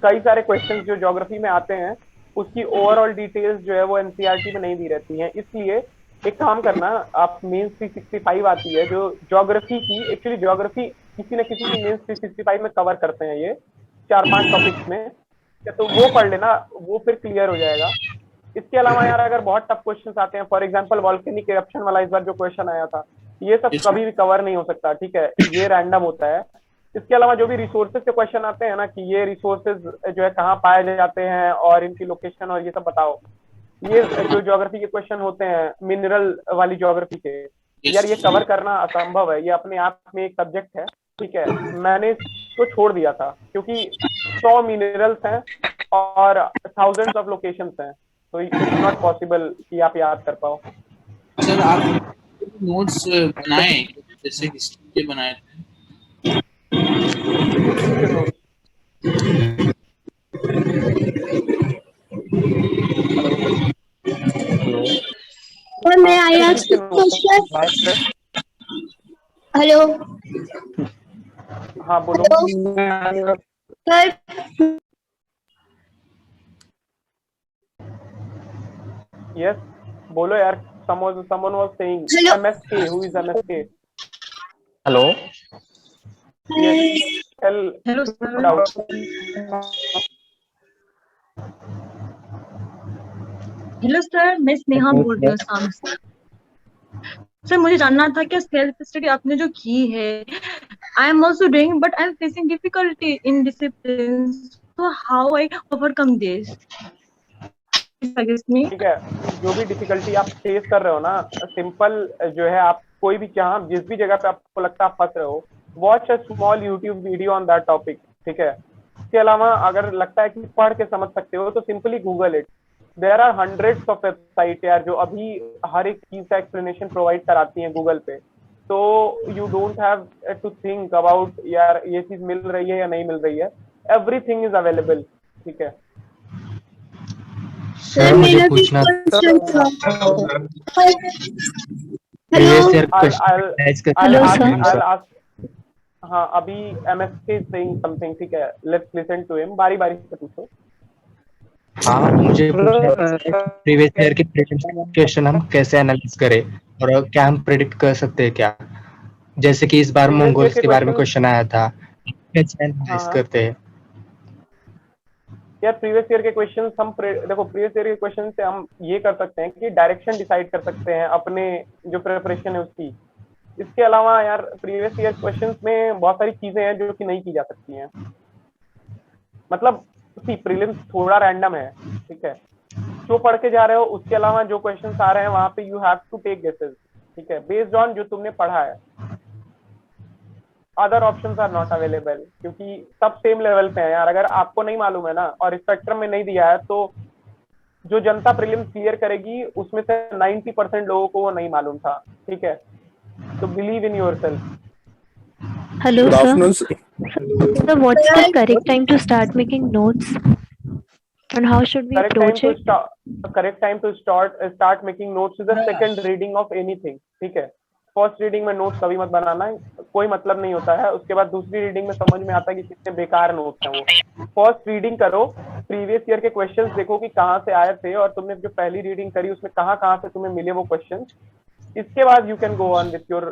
S1: कई सारे क्वेश्चंस जो ज्योग्राफी में आते हैं उसकी ओवरऑल डिटेल्स जो है वो एनसीईआरटी में नहीं दी रहती हैं। इसलिए एक काम करना, आप मेंस 365 आती है जो ज्योग्राफी की, एक्चुअली ज्योग्राफी किसी न किसी की मेंस 365 में कवर करते हैं ये 4-5 टॉपिक्स में, तो वो पढ़ लेना, वो फिर क्लियर हो जाएगा। इसके अलावा यार अगर बहुत टफ क्वेश्चंस आते हैं, फॉर एग्जांपल वॉल्केनिक इरप्शन वाला इस बार जो क्वेश्चन आया था, ये सब कभी भी कवर नहीं हो सकता, ठीक है, ये रैंडम होता है। इसके अलावा जो भी रिसोर्सेज के क्वेश्चन आते हैं ना कि ये रिसोर्सेज जो है कहाँ पाए जाते हैं और इनकी लोकेशन और ये सब बताओ, ये जो ज्योग्राफी के क्वेश्चन होते हैं मिनरल वाली ज्योग्राफी के, यार ये कवर करना असंभव है, ये अपने आप में एक सब्जेक्ट है, ठीक है। मैंने इसको छोड़ दिया था क्योंकि 100 मिनरल्स हैं और थाउजेंड्स ऑफ लोकेशंस हैं, तो इट्स नॉट पॉसिबल कि आप याद कर पाओ।
S6: सर आप नोट्स बनाए जैसे हिस्ट्री के बनाए थे?
S7: May I ask a question? Hello.
S1: हाँ बोलो।
S7: Sir,
S1: यस बोलो यार, someone was saying
S7: Hello.
S1: MSK, who is MSK?
S3: Hello.
S1: Yes, tell
S8: Hello,
S1: doubt.
S8: Hello sir, मैं स्नेहा बोल रही हूँ शाम से। सर मुझे जानना था कि सेल्फ स्टडी आपने जो की है, I am also doing but I am facing difficulty in discipline, so how I overcome this?
S1: ठीक है, जो भी डिफिकल्टी आप फेस कर रहे हो ना, सिंपल जो है, आप कोई भी जहाँ जिस भी जगह पे आपको लगता है आप फंस रहे हो, watch a small YouTube video on that topic, ठीक है। इसके अलावा अगर लगता है कि पढ़ के समझ सकते हो तो simply Google it, there are hundreds of website यार जो अभी हर एक चीज का एक्सप्लेनेशन प्रोवाइड कराती हैं गूगल पे, तो you don't have to think about यार ये चीज मिल रही है या नहीं मिल रही है, एवरीथिंग इज अवेलेबल, ठीक है।
S7: सर मेरा पूछना
S1: हेलो सर। हाँ अभी MSK is saying something, ठीक है, let's listen to him, बारी बारी से पूछो।
S9: हाँ मुझे प्रीवियस ईयर के क्वेश्चन हम कैसे एनालाइज करें और क्या हम प्रेडिक्ट कर सकते हैं क्या, जैसे कि इस बार मंगोल्स के बारे में क्वेश्चन आया था, कैसे एनालाइज करते हैं?
S1: यार प्रीवियस ईयर के क्वेश्चन हम देखो, प्रीवियस ईयर के क्वेश्चन से हम ये कर सकते हैं कि डायरेक्शन डिसाइड कर सकते हैं अपने जो प्रिपरेशन है उसकी। इसके अलावा यार प्रीवियस ईयर क्वेश्चंस में बहुत सारी चीजें हैं जो कि नहीं की जा सकती हैं, मतलब प्रीलिम्स थोड़ा रैंडम है, ठीक है, जो पढ़ के जा रहे हो उसके अलावा जो क्वेश्चंस आ रहे हैं वहां पे you have to take guesses, ठीक है, बेस्ड ऑन जो तुमने पढ़ा है। Other options are not available क्योंकि सब सेम लेवल पे हैं यार, अगर आपको नहीं मालूम है ना और स्पेक्ट्रम में नहीं दिया है तो जो जनता प्रीलिम्स क्लियर करेगी उसमें से 90% लोगों को वो नहीं मालूम था, ठीक है, तो believe in yourself.
S10: Hello, sir. So, what's the correct time to start making notes, and how should we approach it?
S1: Correct time to start making notes is the second reading of anything, ठीक है। फर्स्ट रीडिंग में नोट्स कभी मत बनाना है, कोई मतलब नहीं होता है, उसके बाद दूसरी रीडिंग में समझ में आता है कि कितने बेकार नोट्स हैं वो। फर्स्ट रीडिंग करो, प्रीवियस ईयर के क्वेश्चंस देखो कि कहाँ से आए थे और तुमने जो पहली रीडिंग करी उसमें कहाँ से तुम्हें मिले वो क्वेश्चंस, इसके बाद you can go on with your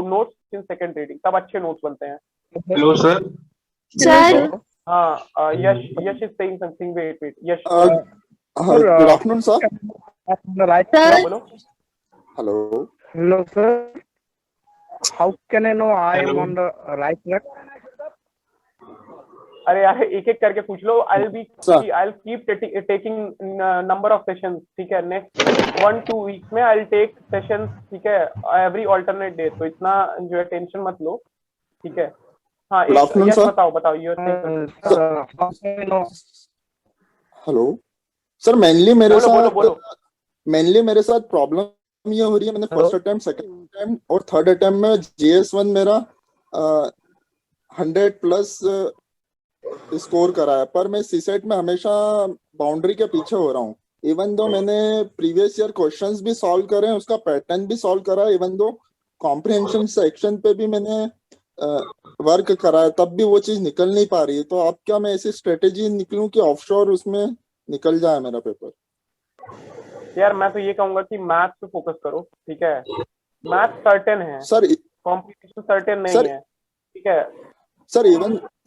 S1: notes in second reading, तब अच्छे नोट्स बनते हैं।
S2: Hello sir.
S7: सर
S1: हाँ Yash is saying something, wait Yash.
S11: Good afternoon sir.
S7: Sir
S1: बोलो।
S3: Hello sir, how can I know I am on the right track?
S1: अरे यार एक एक करके पूछ लो. I'll keep taking number of sessions. ठीक है, next 1-2 weeks में I'll take sessions. ठीक है, every alternate day. तो इतना जो है टेंशन मत लो. ठीक है. हाँ, एक यस बताओ
S11: हेलो सर, मेनली मेरे साथ प्रॉब्लम ये हो रही है, मैंने फर्स्ट अटेम्प्ट, सेकंड अटेम्प्ट और थर्ड अटेम्प्ट में GS1 मेरा 100+ स्कोर करा है, पर मैं सीसेट में हमेशा बाउंड्री के पीछे हो रहा हूँ. इवन दो मैंने प्रीवियस ईयर क्वेश्चंस भी सॉल्व करे हैं, उसका पैटर्न भी सॉल्व करा है, इवन दो कॉम्प्रिहेंशन सेक्शन पे भी मैंने वर्क करा है, तब भी वो चीज निकल नहीं पा रही है. तो आप क्या मैं ऐसी स्ट्रेटेजी निकलूं कि ऑफशोर उसमें निकल जाए मेरा पेपर?
S1: यार मैं तो ये कहूंगा कि मैथ्स पे फोकस करो. ठीक है, मैथ्स सर्टेन है
S11: सर,
S1: कॉम्पिटिशन सर्टेन नहीं है. ठीक है
S11: सर,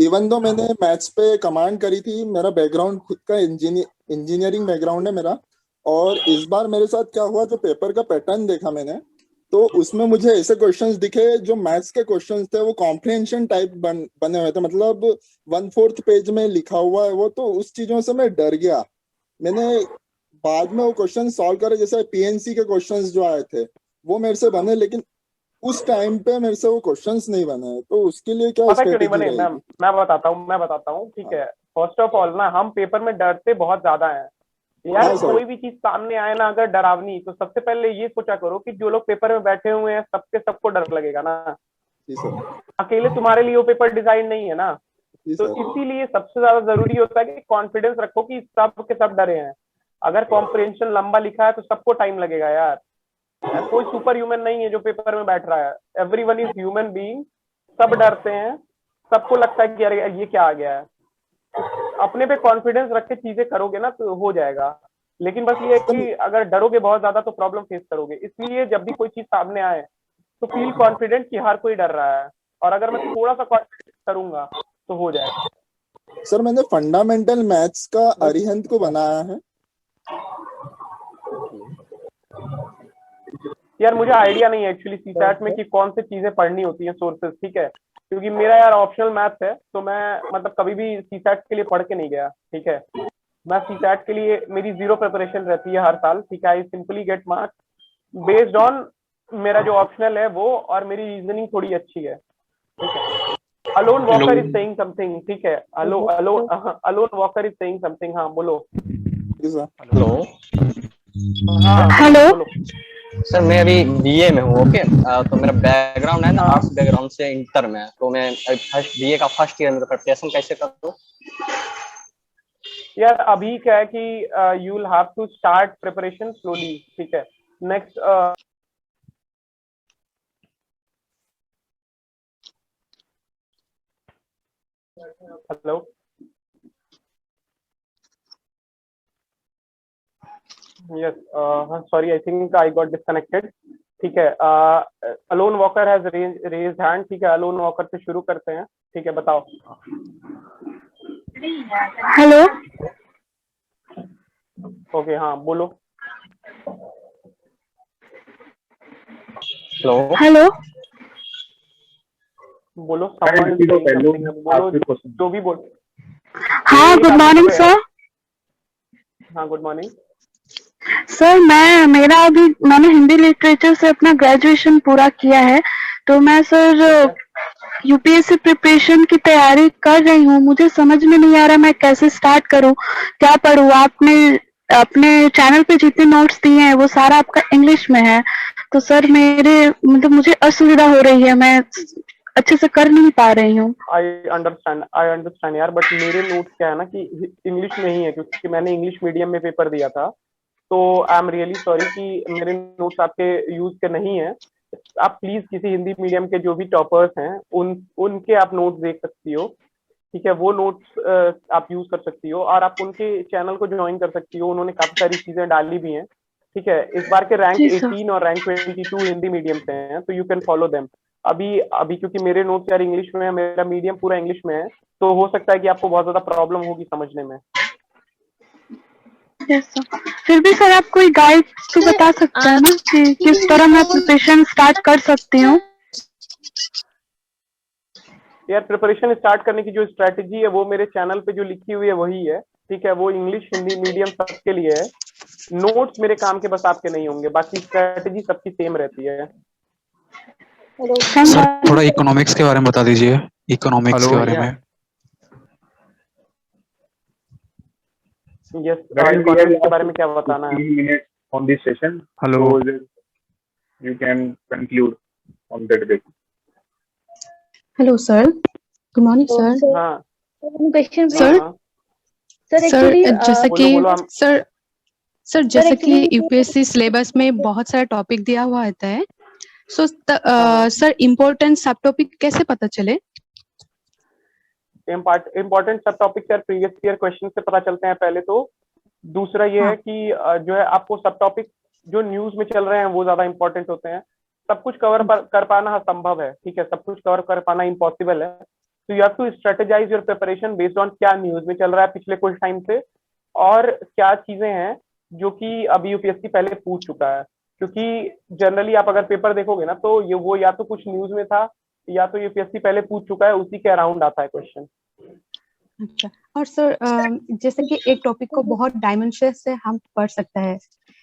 S11: इवन दो मैंने मैथ्स पे कमांड करी थी, मेरा बैकग्राउंड खुद का इंजीनियरिंग बैकग्राउंड है मेरा, और इस बार मेरे साथ क्या हुआ, जो पेपर का पैटर्न देखा मैंने, तो उसमें मुझे ऐसे क्वेश्चंस दिखे जो मैथ्स के क्वेश्चंस थे, वो कॉम्प्रिहेंशन टाइप बने हुए थे, मतलब 1/4 पेज में लिखा हुआ है वो. तो उस चीजों से मैं डर गया. मैंने बाद में वो क्वेश्चन सॉल्व करे, जैसे PNC के क्वेश्चंस जो आए थे वो मेरे से बने, लेकिन उस टाइम पे मेरे से वो क्वेश्चंस नहीं बने. तो उसके लिए क्या
S1: पता क्यों नहीं बने? मैं बताता हूँ. ठीक है, फर्स्ट ऑफ ऑल ना, हम पेपर में डरते बहुत ज्यादा हैं यार. कोई भी चीज सामने आए ना अगर डरावनी, तो सबसे पहले ये सोचा करो कि जो लोग पेपर में बैठे हुए हैं सबको डर लगेगा ना. अकेले तुम्हारे लिए वो पेपर डिजाइन नहीं है ना. तो इसीलिए सबसे ज्यादा जरूरी होता है कि कॉन्फिडेंस रखो कि सब के सब डरे हैं. अगर कॉम्प्रिहेंशन लंबा लिखा है तो सबको टाइम लगेगा यार. कोई सुपर ह्यूमन नहीं है जो पेपर में बैठ रहा है. Everyone is human being. सब डरते हैं, सबको लगता है कि अरे ये क्या आ गया है. अपने पे कॉन्फिडेंस रख के चीजें करोगे ना तो हो जाएगा. लेकिन बस ये है कि अगर डरोगे बहुत ज्यादा तो प्रॉब्लम फेस करोगे. इसलिए जब भी कोई चीज सामने आए तो फील कॉन्फिडेंट कि हर कोई डर रहा है, और अगर मैं थोड़ा सा कॉन्फिडेंस करूंगा तो हो जाएगा.
S11: सर, मैंने फंडामेंटल मैथ्स का अरिहंत को बनाया है.
S1: यार मुझे आइडिया नहीं है एक्चुअली सीसैट में कि कौन सी चीजें पढ़नी होती हैं, सोर्सेस. ठीक है, क्योंकि मेरा यार ऑप्शनल मैथ्स है, तो मैं मतलब कभी भी सीसैट के लिए पढ़ के नहीं गया. ठीक है, मैं सीसैट के लिए मेरी 0 प्रिपरेशन रहती है हर साल. ठीक है, I simply get marks based on मेरा जो ऑप्शनल है वो, और मेरी रीजनिंग थोड़ी अच्छी है. ठीक है, Alone walker is saying something. ठीक है, Alone walker is saying something. हाँ बोलो.
S12: हेलो सर, मैं अभी BA में हूँ. ओके, तो मेरा बैकग्राउंड है ना आर्ट्स बैकग्राउंड से इंटर में, तो मैं BA का फर्स्ट ईयर में प्रिपरेशन कैसे करूँ?
S1: यार अभी क्या है कि you will have to start preparation slowly. ठीक है, next hello. Yes, sorry, I think I got disconnected. ठीक है, Alone Walker has raised hand. ठीक है, अलोन वॉकर से शुरू करते हैं. ठीक है, बताओ.
S12: हेलो.
S1: ओके, हाँ बोलो.
S12: हेलो.
S1: बोलो, बोलो जो भी बोल.
S12: हाँ, गुड मॉर्निंग सर.
S1: हाँ, गुड मॉर्निंग
S12: सर. मैंने हिंदी लिटरेचर से अपना ग्रेजुएशन पूरा किया है, तो मैं सर UPSC प्रिपरेशन की तैयारी कर रही हूँ. मुझे समझ में नहीं आ रहा मैं कैसे स्टार्ट करूँ, क्या पढूं. आपने अपने चैनल पे जितने नोट्स दिए हैं वो सारा आपका इंग्लिश में है, तो सर मुझे असुविधा हो रही है, मैं अच्छे से कर नहीं पा रही हूँ.
S1: आई अंडरस्टैंड यार, बट मेरे नोट्स क्या है ना कि इंग्लिश में ही है, क्योंकि मैंने इंग्लिश मीडियम में पेपर दिया था. तो आई एम रियली सॉरी कि मेरे नोट्स आपके यूज के नहीं है. आप प्लीज किसी हिंदी मीडियम के जो भी टॉपर्स हैं उनके आप नोट्स देख सकती हो. ठीक है, वो नोट्स आप यूज कर सकती हो, और आप उनके चैनल को ज्वाइन कर सकती हो. उन्होंने काफी सारी चीजें डाली भी हैं. ठीक है, इस बार के रैंक 18 और रैंक 22 हिंदी मीडियम से हैं, तो यू कैन फॉलो देम. अभी क्योंकि मेरे नोट्स यार इंग्लिश में है, मेरा मीडियम पूरा इंग्लिश में है, तो हो सकता है कि आपको बहुत ज्यादा प्रॉब्लम होगी समझने में.
S12: Yes, फिर भी सर आप कोई गाइड तो बता सकते हैं ना कि किस तरह मैं प्रिपरेशन स्टार्ट कर सकती हूँ?
S1: यार प्रिपरेशन स्टार्ट करने की जो स्ट्रेटेजी है वो मेरे चैनल पे जो लिखी हुई है वही है, ठीक है, वो इंग्लिश हिंदी मीडियम सबके लिए है। नोट्स मेरे काम के बस आपके नहीं होंगे, बाकी स्ट्रेटेजी सबकी सेम रहती है।
S13: सर थोड़ा इकोनॉमिक्स के बारे में बता दीजिए, इकोनॉमिक्स के बारे में।
S1: यस, इकोनॉमिक्स के बारे में क्या बताना है?
S2: 15 minutes on this session.
S3: Hello.
S2: So you can conclude on that debate.
S12: Hello sir, good morning sir.
S1: हाँ
S4: question
S12: sir
S4: sir
S12: sir
S4: actually
S12: जैसे
S1: बोलो
S12: कि
S1: बोलो हम।
S12: सर जैसे कि
S4: actually-
S12: यूपीएससी सिलेबस में बहुत सारा टॉपिक दिया हुआ होता है, सो
S1: हाँ।
S12: सर इम्पोर्टेंट सब टॉपिक कैसे पता चले?
S1: इम्पोर्टेंट सब टॉपिक यार प्रीवियस ईयर क्वेश्चन से पता चलते हैं पहले तो। दूसरा ये है कि जो है आपको सब टॉपिक जो न्यूज में चल रहे हैं वो ज्यादा इंपॉर्टेंट होते हैं। सब कुछ कवर कर पाना असंभव है, ठीक है, सब कुछ कवर कर पाना इम्पॉसिबल है। तो you have to strategise your preparation based on क्या न्यूज में चल रहा है पिछले कुछ टाइम से, और क्या चीजें हैं जो कि अभी यूपीएससी पहले पूछ चुका है। क्योंकि जनरली आप अगर पेपर देखोगे ना तो ये वो या तो कुछ न्यूज में था या तो यूपीएससी पहले पूछ चुका है, उसी के अराउंड आता है क्वेश्चन।
S12: अच्छा, और सर जैसे कि एक टॉपिक को बहुत डायमेंशन से हम पढ़ सकते हैं,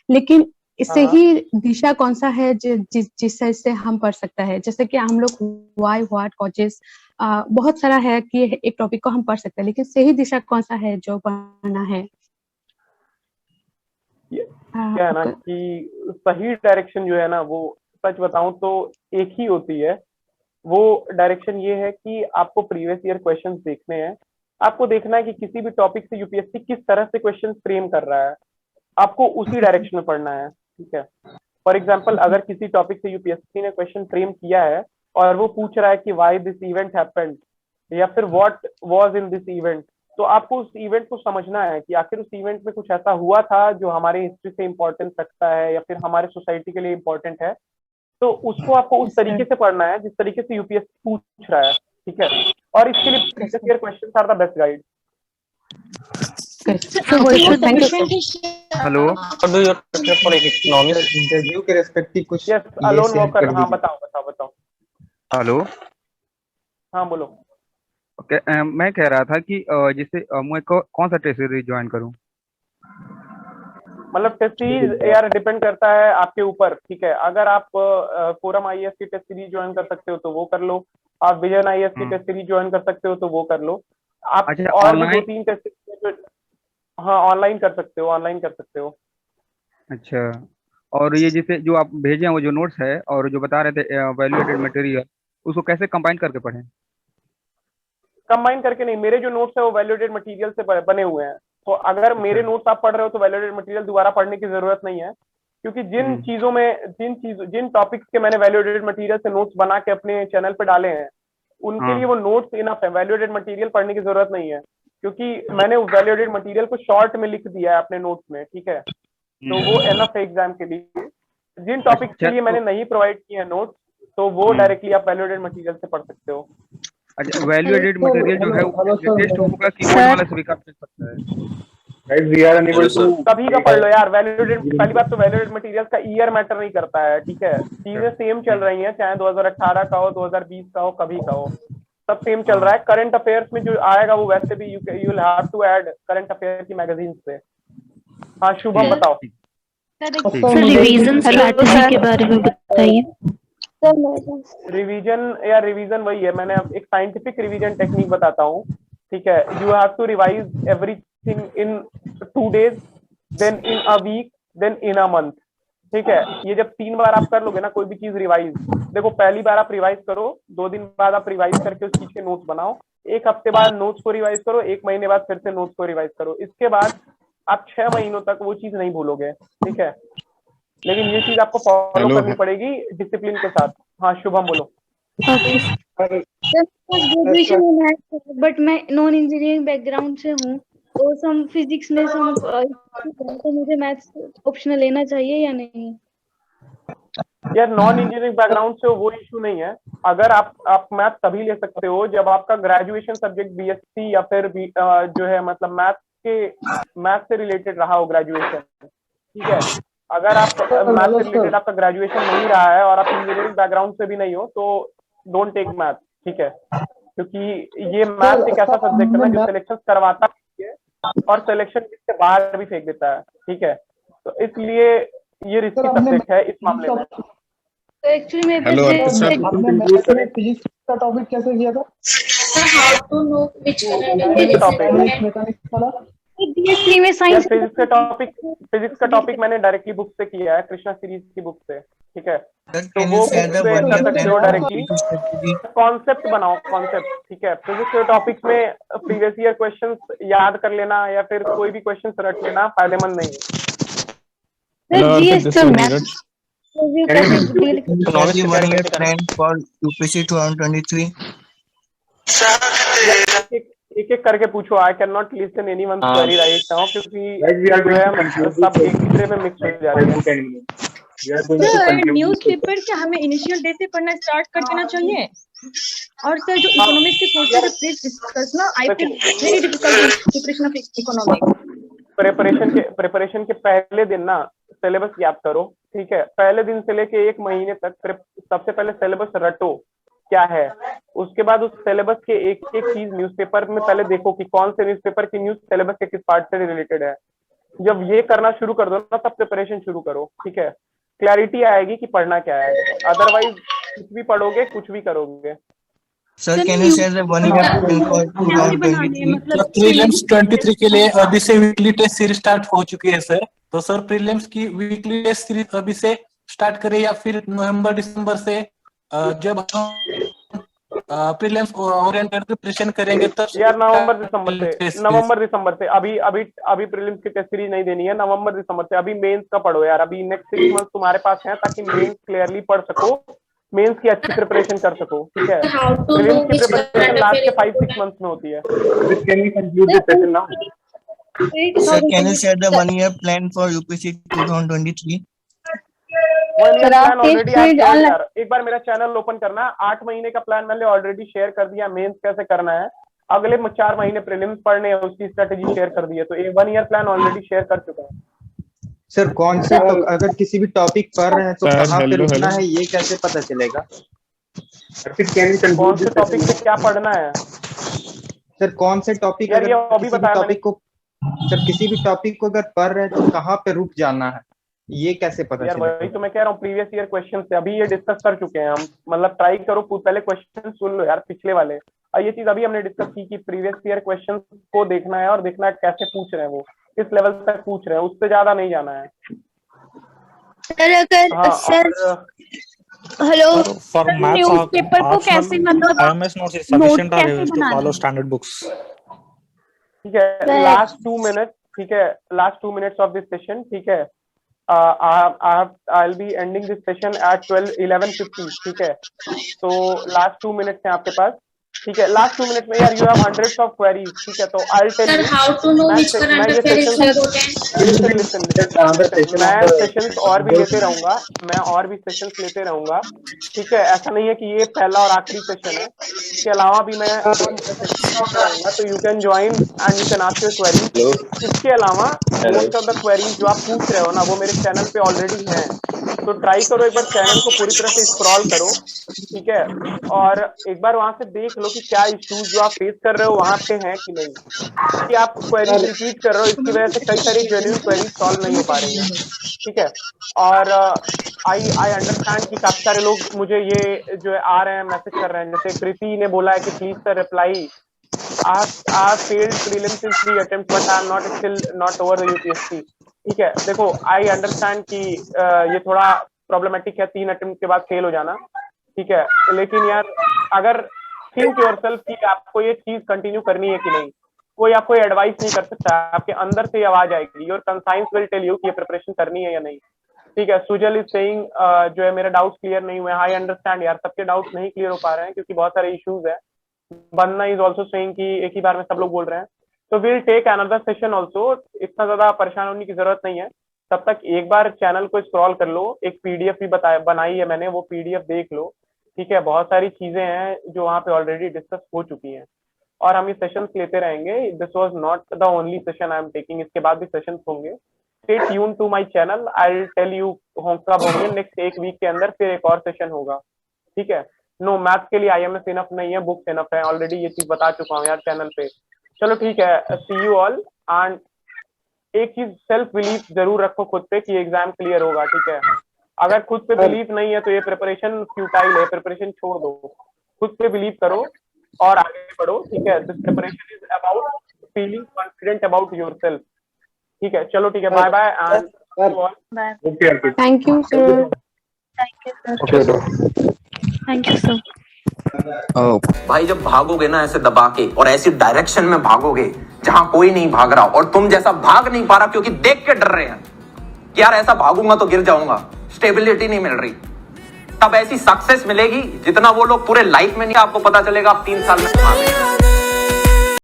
S12: लेकिन इससे
S1: हाँ।
S12: ही दिशा कौन सा है जिससे से हम पढ़ सकता है? जैसे कि हम लोग व्हाई, व्हाट, कॉजेस बहुत सारा है कि एक टॉपिक को हम पढ़ सकते हैं, लेकिन सही दिशा कौन सा है जो पढ़ना है?
S1: क्या है ना कि सही डायरेक्शन जो है ना वो सच बताऊं तो एक ही होती है। वो डायरेक्शन ये है कि आपको प्रीवियस ईयर क्वेश्चंस देखने हैं, आपको देखना है कि किसी भी टॉपिक से यूपीएससी किस तरह से क्वेश्चन फ्रेम कर रहा है, आपको उसी डायरेक्शन में पढ़ना है, ठीक है। फॉर एग्जाम्पल अगर किसी टॉपिक से यूपीएससी ने क्वेश्चन फ्रेम किया है और वो पूछ रहा है कि व्हाई दिस इवेंट हैपेंड या फिर what was in this event, तो आपको उस इवेंट को समझना है कि आखिर उस इवेंट में कुछ ऐसा हुआ था जो हमारे हिस्ट्री से इम्पोर्टेंस रखता है या फिर हमारे सोसाइटी के लिए इम्पोर्टेंट है। तो उसको आपको उस तरीके से पढ़ना है जिस तरीके से यूपीएससी पूछ रहा है, ठीक है। और इसके लिए previous year questions are the best guide.
S3: Hello,
S5: interview के रेस्पेक्टिव कुछ
S1: यस, अलोन वॉकर। हाँ बताओ।
S3: हेलो,
S1: हाँ बोलो।
S3: ओके, मैं कह रहा था कि जैसे मैं कौन सा टेस्ट सीरीज ज्वाइन करूं?
S1: मतलब टेस्ट सीरीज यार डिपेंड करता है आपके ऊपर, ठीक है। अगर आप फोरम आईएएस की टेस्ट सीरीज ज्वाइन कर सकते हो तो वो कर लो, आप विजन आईएएस की टेस्ट सीरीज ज्वाइन कर सकते हो तो वो कर लो। आप
S3: अच्छा,
S1: और भी
S3: online?
S1: 2-3 टेस्ट सीरीज, हाँ ऑनलाइन कर सकते हो।
S3: अच्छा, और ये जैसे जो आप भेजे हैं वो जो नोट्स है और जो बता रहे थे वैल्यूएटेड मटेरियल, उसको कैसे कंबाइन करके पढ़ें?
S1: कंबाइन करके नहीं, मेरे जो नोट्स है वो वैल्यूएटेड मटेरियल से बने हुए हैं। तो अगर मेरे नोट्स आप पढ़ रहे हो तो वैल्यूएटेड मटेरियल दोबारा पढ़ने की जरूरत नहीं है, क्योंकि जिन टॉपिक्स के मैंने वैल्यूएटेड मटेरियल से नोट्स बना के अपने चैनल पे डाले हैं उनके लिए वो नोट्स इनफ है, वैल्यूएटेड मटेरियल पढ़ने की जरूरत नहीं है, क्योंकि मैंने वैल्यूएटेड मटेरियल को शॉर्ट में लिख दिया है अपने नोट्स में, ठीक है। तो वो एनफ है एग्जाम के लिए। जिन टॉपिक्स के लिए मैंने नहीं प्रोवाइड किए हैं नोट्स, तो वो डायरेक्टली आप वैल्यूएटेड मटेरियल से पढ़ सकते हो।
S3: अच्छा, वैल्यूएटेड मटेरियल जो है वो टेस्ट होगा कि बोर्ड वाला स्वीकार कर सकता है?
S2: Guys, we are unable to.
S1: कभी का पढ़ लो यार, वैल्यूएटेड, पहली बात तो वैल्यूएटेड मटेरियल का ईयर मैटर नहीं करता है, ठीक है। चीजें सेम चल रही हैं, चाहे 2018 का हो, 2020 का हो, कभी का हो, सब सेम चल रहा है। करंट अफेयर्स में जो आएगा वो वैसे भी you will have to add current affair की मैगजीन से। हाँ शुभम बताओ।
S10: सर रिवीजन स्ट्रैटेजी के बारे में बताइए।
S1: रिवीजन वही है, मैंने एक साइंटिफिक रिवीजन टेक्निक बताता हूँ, ठीक है। You have to revise everything in 2 days, then in a week, then in a month, ठीक है। ये जब 3 बार आप कर लोगे ना कोई भी चीज रिवाइज, देखो पहली बार आप रिवाइज करो, 2 दिन बाद आप रिवाइज करके उस चीज के नोट्स बनाओ, 1 हफ्ते बाद नोट्स को रिवाइज करो, 1 महीने बाद फिर से नोट्स को रिवाइज करो। इसके बाद आप 6 महीनों तक वो चीज नहीं भूलोगे, ठीक है। लेकिन ये चीज आपको फॉलो करनी पड़ेगी डिसिप्लिन के साथ। हाँ शुभम बोलो।
S4: ग्रेजुएशन बट मैं नॉन इंजीनियरिंग बैकग्राउंड से हूँ, तो सम फिजिक्स में तो मुझे मैथ्स ऑप्शनल लेना चाहिए या नहीं?
S1: यार नॉन इंजीनियरिंग बैकग्राउंड से वो इशू नहीं है। अगर आप मैथ तभी ले सकते हो जब आपका ग्रेजुएशन सब्जेक्ट बीएससी या फिर जो है मतलब मैथ से रिलेटेड रहा हो ग्रेजुएशन, ठीक है। अगर आप मैथ से रिलेटेड आपका ग्रेजुएशन नहीं रहा है और आप इंजीनियरिंग बैकग्राउंड से भी नहीं हो तो डोंट टेक मैथ, ठीक है। क्योंकि ये मैथ्स एक ऐसा सब्जेक्ट है ना जो सिलेक्शन करवाता है और सिलेक्शन से बाहर भी फेंक देता है, ठीक है। तो इसलिए ये रिस्की सब्जेक्ट है इस मामले में।
S4: तो एक्चुअली मैं
S14: हेलो अर्पित सर,
S5: फिजिक्स का टॉपिक कैसे किया था?
S4: How to know which
S5: mechanics वाला
S4: BS3 में साइंस
S1: फिजिक्स का टॉपिक मैंने डायरेक्टली बुक से किया है, कृष्णा सीरीज की बुक से, ठीक है। तो वो बुक से कर सकते हो डायरेक्टली। कॉन्सेप्ट बनाओ, कॉन्सेप्ट, ठीक है। फिजिक्स के टॉपिक में प्रीवियस ईयर क्वेश्चंस याद कर लेना या फिर कोई भी क्वेश्चंस रट लेना फायदेमंद नहीं है। एक एक करके पूछो। I can not listen anyone query write now क्योंकि सब एक दूसरे में मिक्स हो जा रहे हैं।
S8: सर न्यूज़पेपर क्या हमें इनिशियल डे से पढ़ना स्टार्ट कर देना चाहिए? और सर जो इकोनॉमिक्स के क्वेश्चन है प्लीज डिस्कस ना। I feel very difficult preparation of economics.
S1: Preparation के पहले दिन ना सिलेबस याद करो, ठीक है। पहले दिन से लेके एक महीने तक सबसे पहले सिलेबस रटो क्या है। उसके बाद उस सिलेबस के एक एक चीज न्यूज़पेपर में पहले देखो कि कौन से न्यूज़पेपर की न्यूज सिलेबस के किस पार्ट से रिलेटेड है। जब ये करना शुरू कर दो ना तब प्रिपरेशन शुरू करो, ठीक है। क्लैरिटी आएगी कि पढ़ना क्या है, अदरवाइज कुछ भी पढ़ोगे कुछ भी करोगे।
S15: Sir can you share the 1 year plan for 2023?
S16: Prelims 23 के लिए अभी से वीकली टेस्ट सीरीज स्टार्ट हो चुकी है सर। तो सर प्रीलिम्स की वीकली टेस्ट सीरीज अभी से स्टार्ट करें या फिर नवंबर दिसंबर से जब हम प्रीलिम्स ओरिएंटेड प्रिपरेशन करेंगे तब?
S1: यार नवंबर दिसंबर से अभी प्रीलिम्स की टेस्ट सीरीज नहीं देनी है। नवंबर दिसंबर से अभी मेंस का पढ़ो यार। अभी नेक्स्ट 6 मंथ तुम्हारे पास है ताकि मेंस क्लियरली पढ़ सको, मेंस की अच्छी प्रिपरेशन कर सको, ठीक है। प्रीलिम्स की प्रिपरेशन लास्ट के 5-6 मंथ्स में होती है।
S2: Can you conclude the session now?
S15: Sir, can you share the 1 year plan for UPSC 2023?
S1: एक बार मेरा चैनल ओपन करना। 8 महीने का प्लान मैंने ऑलरेडी शेयर कर दिया, मेंस कैसे करना है। अगले 4 महीने प्रीलिम्स पढ़ने हैं उसकी स्ट्रेटेजी शेयर कर दी है। तो 1 ईयर प्लान ऑलरेडी शेयर कर चुका है।
S17: सर कौन से अगर किसी भी टॉपिक पढ़ रहे हैं तो कहाँ पे रुकना है ये कैसे पता चलेगा?
S1: कौन से टॉपिक पे क्या पढ़ना है
S17: सर? कौन से टॉपिक सर किसी भी टॉपिक को अगर पढ़ रहे हैं तो कहाँ पे रुक जाना है ये कैसे पता
S1: यार? वही तो मैं कह रहा हूँ, प्रीवियस ईयर क्वेश्चन से अभी ये डिस्कस कर चुके हैं हम। मतलब ट्राई करो पहले क्वेश्चन सुन लो यार पिछले वाले। और ये चीज अभी हमने डिस्कस की कि प्रीवियस ईयर क्वेश्चन को देखना है और देखना है कैसे पूछ रहे हैं, वो किस लेवल तक पूछ रहे हैं, उससे ज्यादा नहीं जाना है।
S4: सर अगर सर हेलो न्यूज़पेपर को कैसे मतलब
S13: IMS notes is sufficient or you to follow standard books?
S1: ठीक है, लास्ट 2 मिनट, ठीक है, last 2 minutes of this session, ठीक है। I'll be ending this session at 11:50, ठीक है। तो लास्ट 2 मिनट्स हैं आपके पास, ठीक है। लास्ट 2 मिनट में यार you have hundreds of queries, ठीक है। तो I'll tell you
S4: how to know which current affair is important.
S1: मैं सेशंस और भी लेते रहूंगा, मैं और भी सेशंस लेते रहूंगा, ठीक है। ऐसा नहीं है कि ये पहला और आखिरी सेशन है, इसके अलावा भी मैं रहूंगा। तो you can join and you can ask your queries. इसके अलावा मोस्ट ऑफ द क्वेरीज जो आप पूछ रहे हो ना वो मेरे चैनल पे ऑलरेडी हैं। तो ट्राई करो एक बार चैनल को पूरी तरह से स्क्रॉल करो, ठीक है। और एक बार वहां से देख लो कि क्या इश्यूज जो आप फेस कर रहे हो वहां पे हैं कि नहीं, कि आप क्वेरीज रिपीट कर रहे हो इसकी वजह से कई सारी जेन्युइन क्वेरीज सॉल्व नहीं हो पा रही है, ठीक है। और आई अंडरस्टैंड कि काफी सारे लोग मुझे ये जो आ रहे हैं मैसेज कर रहे हैं, जैसे कृति ने बोला है कि please sir reply I failed prelims in 3 attempts but I am not over the UPSC, ठीक है। देखो आई अंडरस्टैंड कि ये थोड़ा प्रॉब्लमेटिक है 3 अटेम्प्ट के बाद फेल हो जाना, ठीक है। लेकिन यार अगर थिंक योरसेल्फ कि आपको ये चीज कंटिन्यू करनी है कि नहीं, कोई आपको एडवाइस नहीं कर सकता, आपके अंदर से आवाज आएगी, your conscience will tell you कि ये प्रिपरेशन करनी है या नहीं, ठीक है। सुजल इज सेइंग जो है मेरे डाउट्स क्लियर नहीं हुए। आई अंडरस्टैंड यार सबके डाउट्स नहीं क्लियर हो पा रहे हैं क्योंकि बहुत सारे इश्यूज है। बंदना इज ऑल्सो सेइंग कि एक ही बार में सब लोग बोल रहे हैं। तो will take another session also, इतना ज्यादा परेशान होने की जरूरत नहीं है। तब तक एक बार चैनल को स्क्रॉल कर लो, एक पीडीएफ भी बनाई है मैंने, वो पीडीएफ देख लो, ठीक है। बहुत सारी चीजें हैं जो वहाँ पे ऑलरेडी डिस्कस हो चुकी हैं और हम ये सेशंस लेते रहेंगे। This was not the only session I am taking, इसके बाद भी सेशंस होंगे। Stay tune to my channel, I will tell you कब होंगे। नेक्स्ट 1 वीक के अंदर फिर एक और सेशन होगा, ठीक है। नो मैथ्स के लिए IMS इनफ नहीं है, बुक्स इनफ है, ऑलरेडी ये चीज बता चुका हूँ यार चैनल पे। चलो ठीक है, सी यू ऑल। एंड एक चीज सेल्फ बिलीफ जरूर रखो खुद पे कि एग्जाम क्लियर होगा, ठीक है। अगर खुद पे बिलीफ नहीं है तो ये प्रिपरेशन फ्यूटाइल है, प्रिपरेशन छोड़ दो, खुद पे बिलीव करो और आगे बढ़ो, ठीक है। This preparation is about feeling confident about yourself, ठीक है। चलो ठीक है, bye bye and
S12: thank you sir.
S10: Thank you sir.
S14: भाई जब भागोगे ना ऐसे दबा के और ऐसी डायरेक्शन में भागोगे जहां कोई नहीं भाग रहा और तुम जैसा भाग नहीं पा रहा क्योंकि देख के डर रहे हैं कि यार ऐसा भागूंगा तो गिर जाऊंगा, स्टेबिलिटी नहीं मिल रही, तब ऐसी सक्सेस मिलेगी जितना वो लोग पूरे लाइफ में नहीं, आपको पता चलेगा आप 3 साल में कमा लेंगे।